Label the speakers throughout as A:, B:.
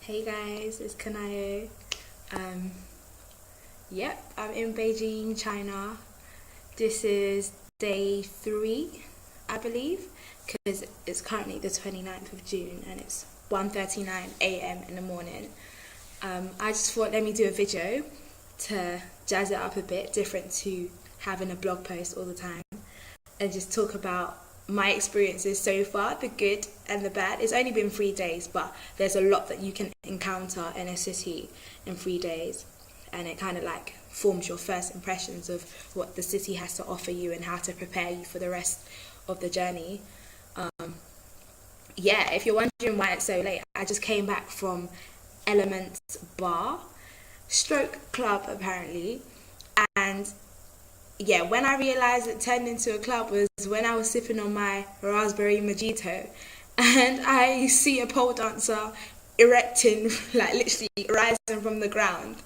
A: Hey guys, it's Kanayo. Um, yep, I'm in Beijing, China. This is day 3, I believe, because it's currently the 29th of June and it's 1:39 a.m. in the morning. I just thought let me do a video to jazz it up a bit, different to having a blog post all the time, and just talk about my experiences so far, the good and the bad. It's only been 3 days, but there's a lot that you can encounter in a city in 3 days, and it kind of like forms your first impressions of what the city has to offer you and how to prepare you for the rest of the journey. Yeah, if you're wondering why it's so late, I just came back from Elements Bar Stroke Club apparently, and yeah, when I realised it turned into a club was when I was sipping on my raspberry mojito and I see a pole dancer erecting, like literally rising from the ground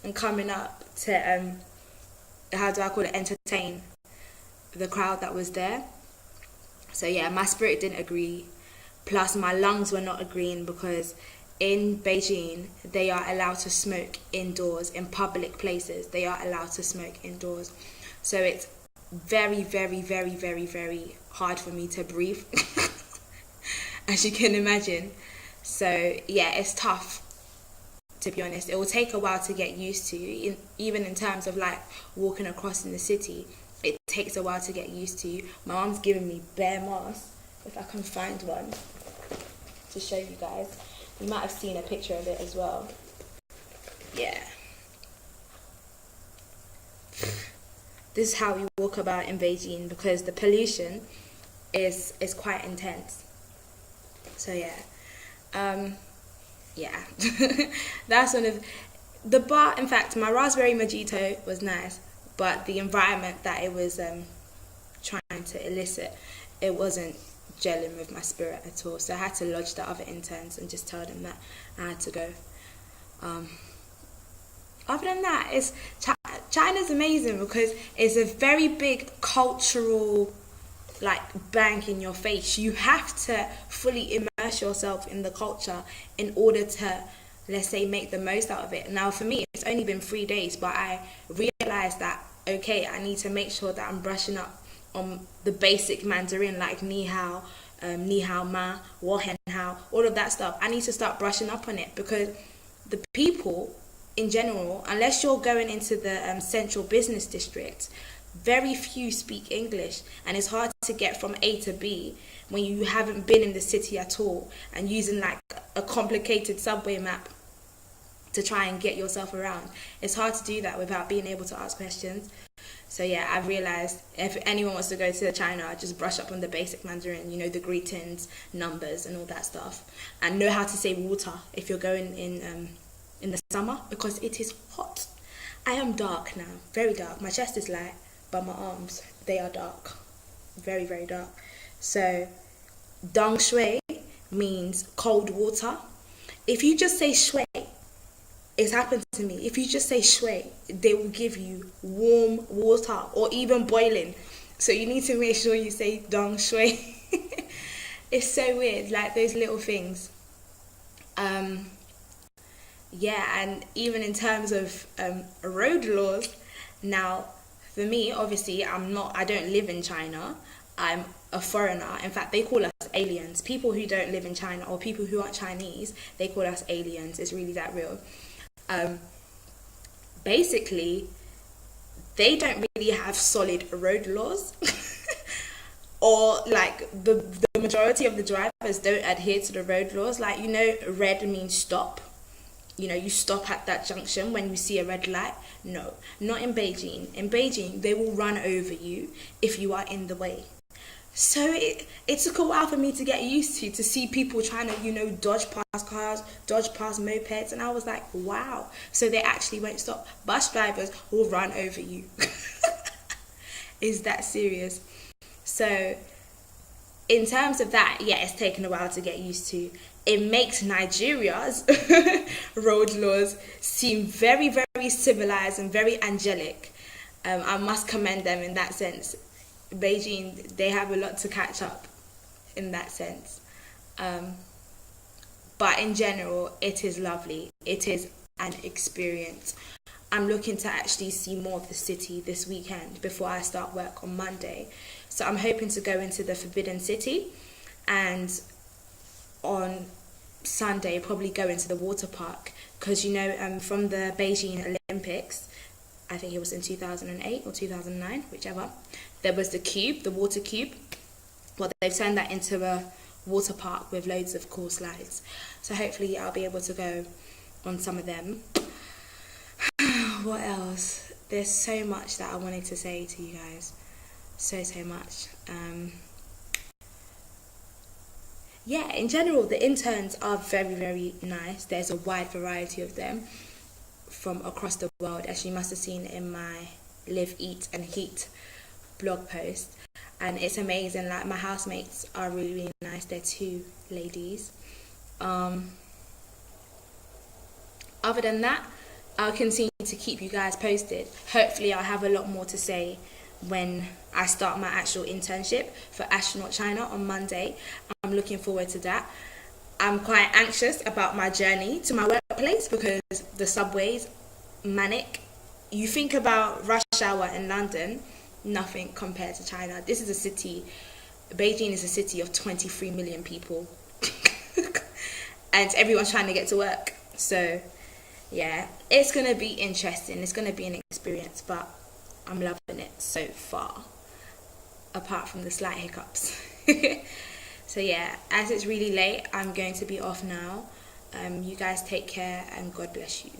A: and coming up to, how do I call it, entertain the crowd that was there. So yeah, my spirit didn't agree. Plus my lungs were not agreeing because in Beijing, they are allowed to smoke indoors in public places. They are allowed to smoke indoors. So it's very, very, very, very, very hard for me to breathe, as you can imagine. So yeah, it's tough, to be honest. It will take a while to get used to, even in terms of like walking across in the city. It takes a while to get used to. My mom's giving me bare masks, if I can find one, to show you guys. You might have seen a picture of it as well. Yeah. This is how we walk about in Beijing because the pollution is quite intense. So yeah, yeah, that's one of the bar. In fact, my raspberry mojito was nice, but the environment that it was trying to elicit, it wasn't gelling with my spirit at all. So I had to lodge the other interns and just tell them that I had to go. Other than that, China's amazing because it's a very big cultural like bang in your face. You have to fully immerse yourself in the culture in order to, let's say, make the most out of it. Now for me, it's only been 3 days, but I realized that, okay, I need to make sure that I'm brushing up on the basic Mandarin, like ni hao, ni hao ma, wo hen hao, all of that stuff. I need to start brushing up on it because the people in general, unless you're going into the central business district, very few speak English, and it's hard to get from A to B when you haven't been in the city at all and using like a complicated subway map to try and get yourself around. It's hard to do that without being able to ask questions. So yeah, I've realized if anyone wants to go to China, just brush up on the basic Mandarin, the greetings, numbers and all that stuff, and know how to say water if you're going in the summer because it is hot. I am dark now, very dark. My chest is light, but my arms, they are dark, very, very dark. So dong shui means cold water. If you just say shui, it's happened to me. If you just say shui, they will give you warm water or even boiling. So you need to make sure you say dong shui. It's so weird, like those little things. Yeah, and even in terms of road laws, now for me, obviously, I don't live in China. I'm a foreigner. In fact, they call us aliens. People who don't live in China or people who aren't Chinese, they call us aliens. It's really that real. Basically, they don't really have solid road laws. Or like the majority of the drivers don't adhere to the road laws. Like, red means stop. You stop at that junction when you see a red light. No, not in Beijing. In Beijing, they will run over you if you are in the way. So it took a while for me to get used to see people trying to, dodge past cars, dodge past mopeds. And I was like, wow. So they actually won't stop. Bus drivers will run over you. Is that serious? So in terms of that, yeah, it's taken a while to get used to. It makes Nigeria's road laws seem very, very civilized and very angelic. I must commend them in that sense. Beijing, they have a lot to catch up in that sense. But in general, it is lovely. It is an experience. I'm looking to actually see more of the city this weekend before I start work on Monday. So I'm hoping to go into the Forbidden City, and on Sunday probably go into the water park, because from the Beijing Olympics, I think it was in 2008 or 2009, whichever, there was the water cube. Well, they've turned that into a water park with loads of cool slides. So hopefully I'll be able to go on some of them. What else? There's so much that I wanted to say to you guys. So much. Yeah, in general, the interns are very, very nice. There's a wide variety of them from across the world, as you must have seen in my Live, Eat and Heat blog post. And it's amazing. Like, my housemates are really, really nice. They're 2 ladies. Other than that, I'll continue to keep you guys posted. Hopefully I'll have a lot more to say when I start my actual internship for Astronaut China on Monday. I'm looking forward to that. I'm quite anxious about my journey to my workplace because the subway's manic. You think about rush hour in London, nothing compared to China. This is a city, Beijing is a city of 23 million people. And everyone's trying to get to work. So yeah, it's going to be interesting. It's going to be an experience, but I'm loving it so far, apart from the slight hiccups. So yeah, as it's really late, I'm going to be off now. You guys take care and God bless you.